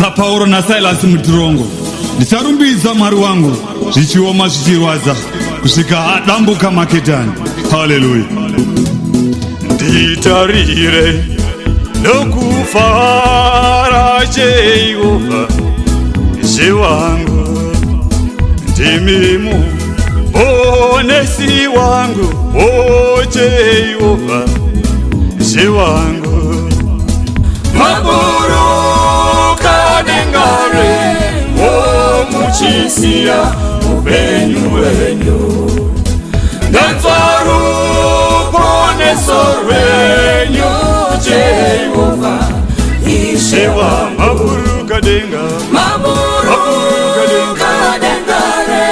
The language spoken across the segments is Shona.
saPauro naSilasi muTirongo, ndicharumbidza Mwari wangu zvichioma zvichirwadza kusvika adambuka maketani. Haleluya. Nditarire nokufara Jehovha Ishe wangu, ndimi muponesi wangu, o Jehovha Ishe wangu. Maburuka dengare o muchisiya upenyu wenyu, ndanzwa ruponeso rwenyu Jehovha Ishe wangu. Maburuka denga, maburuka dengare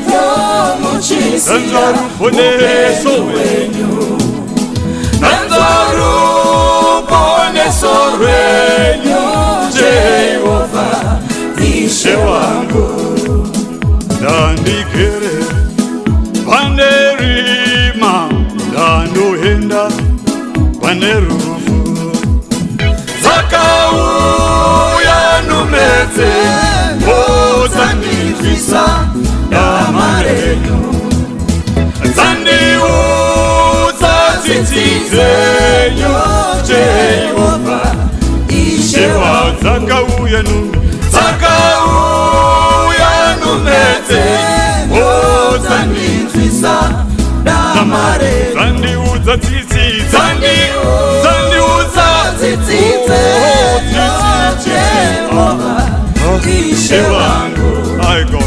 o muchisiya upenyu wenyu, ndanzwa ruponeso rwenyu Jehovha Ishe wangu. Ndandigere panerima, ndandoenda panerufu, dzakauya numedze dzandibvisa dama renyu, dzandiudza tsitsi dzenyu Jehovha Ishe wangu. Dzakauya numedze dzandibvisa dama renyu, dzandiudza tsitsi Jehovha Ishe wangu. My God.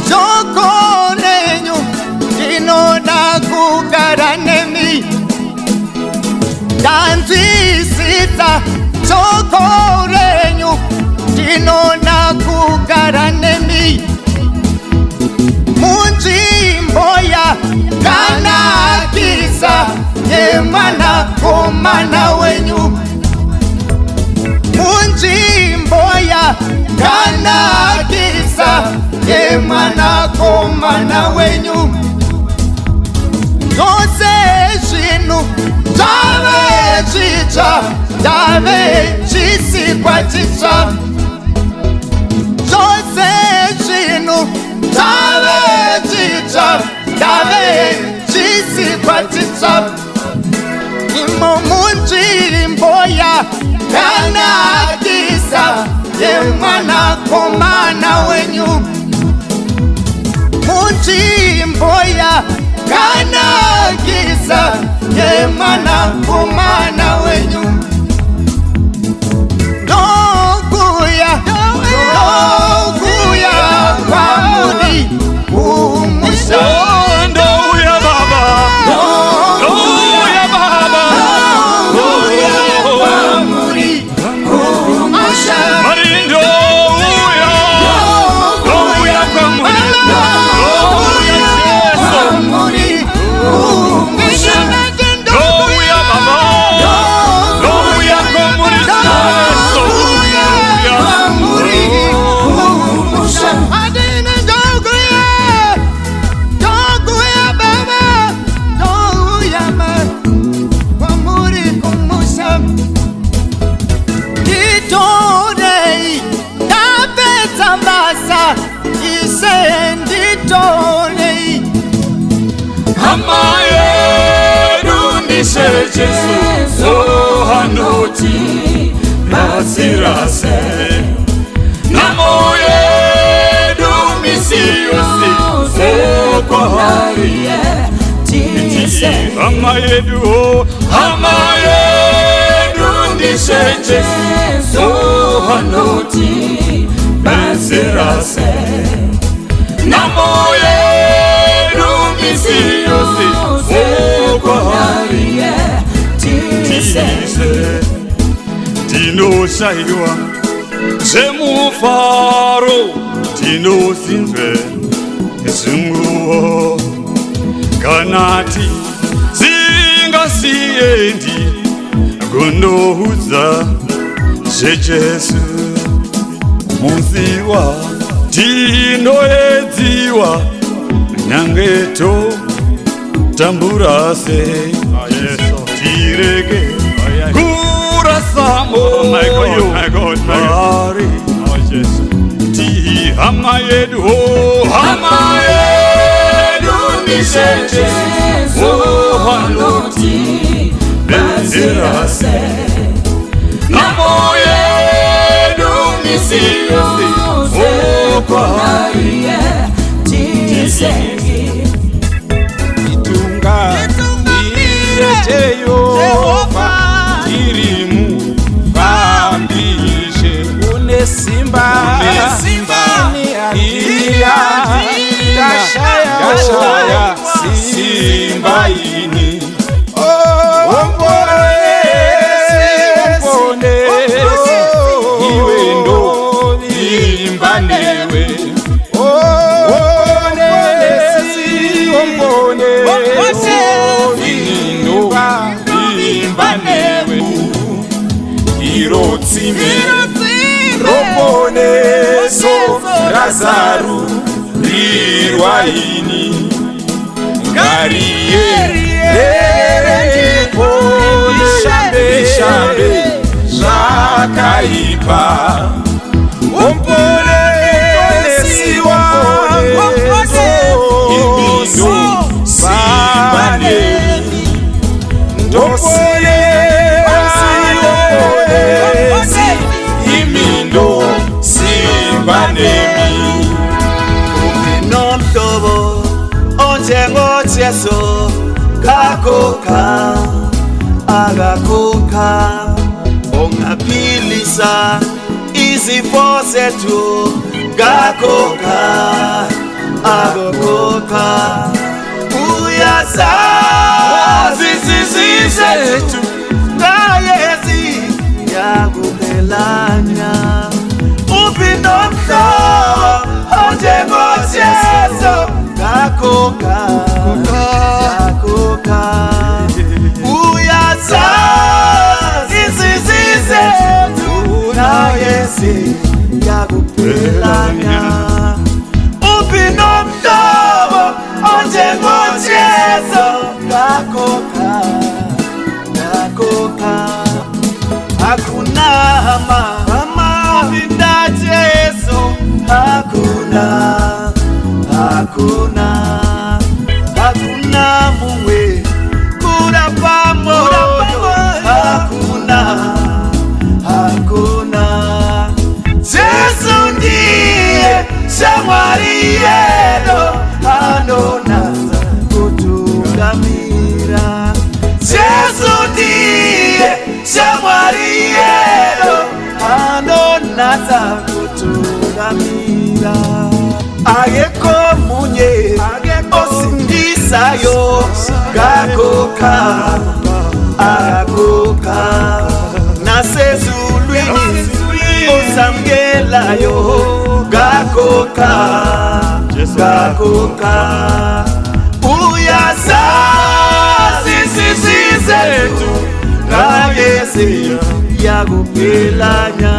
Joko renyu ndinoda kugara nemi, ndanzwisisa joko renyu ndinoda kugara nemi, munzvimbo yakanakisa yemwanakomana wenyu, munzvimbo yakanakisa yemwanakomana wenyu. Zvose zvinhu zvave zvitsva, zvave zvisikwa chitsva. Zvose zvinhu zvave zvitsva, zvave zvisikwa chitsva. Imo munzvimbo yakanakisa yemwanakomana wenyu, munzvimbo yakanakisa yemwanakomana wenyu. Ndokuya kwamuri kumusha, ndouya baba, ndouya baba, ndouya kwamuri kumusha, ndouya kwamuri, ndouya baba, ndouya kwamuri, hama yedu ndishe Jesu, hanoti batsirase, namo yedu misiyosi kwahari hama yedu ndishe Jesu, hanoti batsirase, namo yedu misiyosi kwahari tise. Ndinoshaiwa Zemufaro tinosinzwe zinguwo kanati zingasiendi kundoudza zvejesu muziwa tinoedziwa nyangeto tambura sei tirege kurasamo Mari ti hama yedu nisheje zohanoti bazirase namo yedu misiyo zokonaye tisegi itunga irejeyo irimu vambishe une simba Gashaya simba ini Omponesi iwe ndo imba newe Omponesi ndo imba newe Irotsime Roponeso Razaru Rirwaini Ngariye Ishambe Zvakaipa Omponesi Imindo Simbanemi Ndoponesi Imindo Simbanemi Nomtobo onjengo Jesu kakoka agakoka ongaphilisa izifo zethu gakoka agakoka uyazazi zethu ngayezi yakuphelanya upinomhlobo onjengo Jesu gakoka uyazazi zethu ngayezi yakuphelanya upinomhlobo onjengo Jesu gakoka hakuna mama vinda Jesu hakuna mumwe kura pamoja hakuna Jesu ndiye shamwari yedo anonasa kutungamira Jesu ndiye shamwari yedo anonasa kutungamira Ageko munye osindisayo gakoka nasezulwini osamgelayo gakoka uyazazi zethu ngayezi yakuphelanya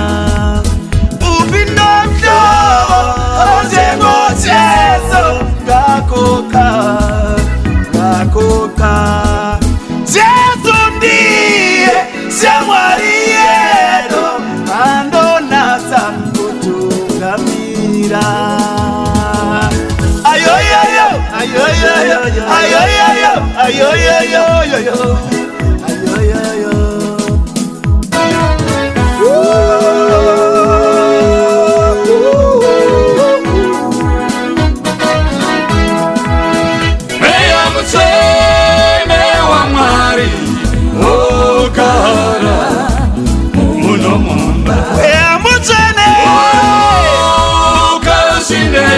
upinomhlobo onjengo Jesu gakoka Jesu ndiye shamwari yedo andonasa kutungamira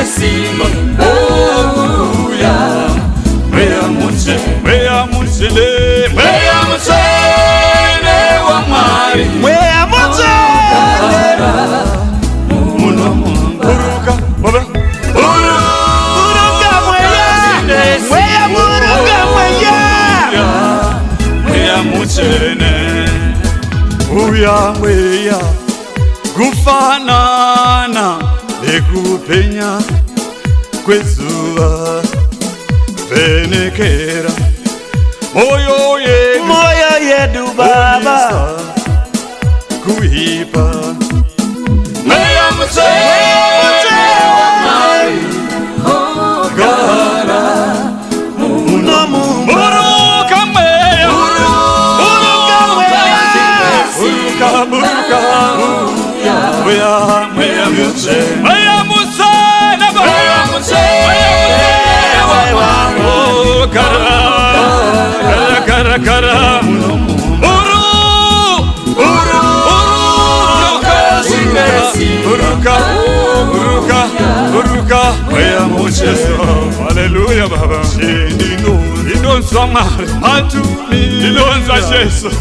Simba, oh yeah, Mea Munse, mweya kufanana nekupenya kwezuva venekera moyo yedu Baba kuipa mweya mzee wa mali gara buruka mweya buruka mweya mzee kara buruka mweya muchezo. Haleluya Baba, ndinonzwa Mwari ndinonzwa Jesu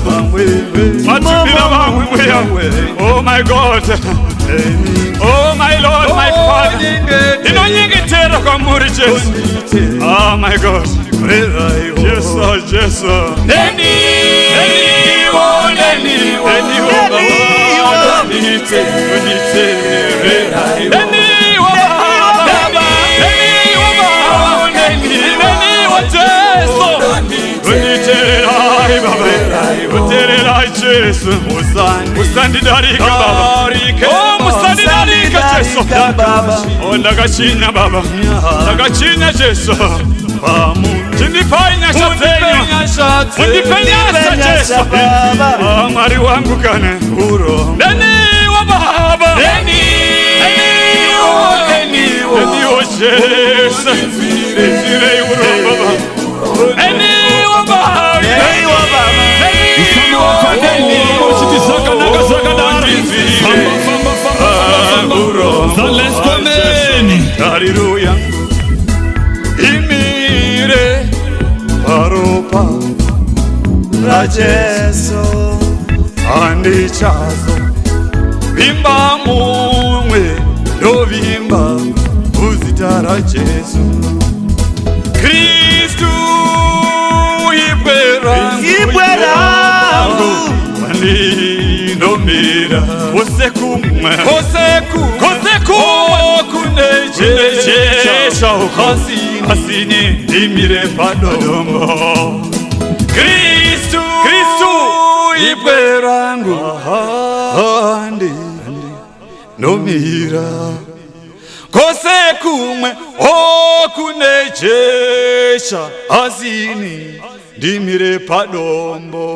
matumira vamwe mweya. Oh my God, oh my Lord, my Father, ndinonyengetera kwamuri Jesu. Oh my God, Jesu Jesu, musandidarika Baba, oh musandidarika Jesu, oh ndagachinya Baba, ndagachinya Jesu, chindifanya Jesu, Mwari wangu kane uro neni wa Baba, neni wa Jesu, neni uro Baba, neni wa Baba, neni wa Baba. Haleluya, imire paropa la Jesu andichazo vimba mumwe ndovimba uzita ra Jesu Kristu ibwerangu ndinomira kose kumwe kunejesha hasini ndimire padombo Kristu ibwerangu ndinomira kose kumwe kunejesha hasini ndimire padombo.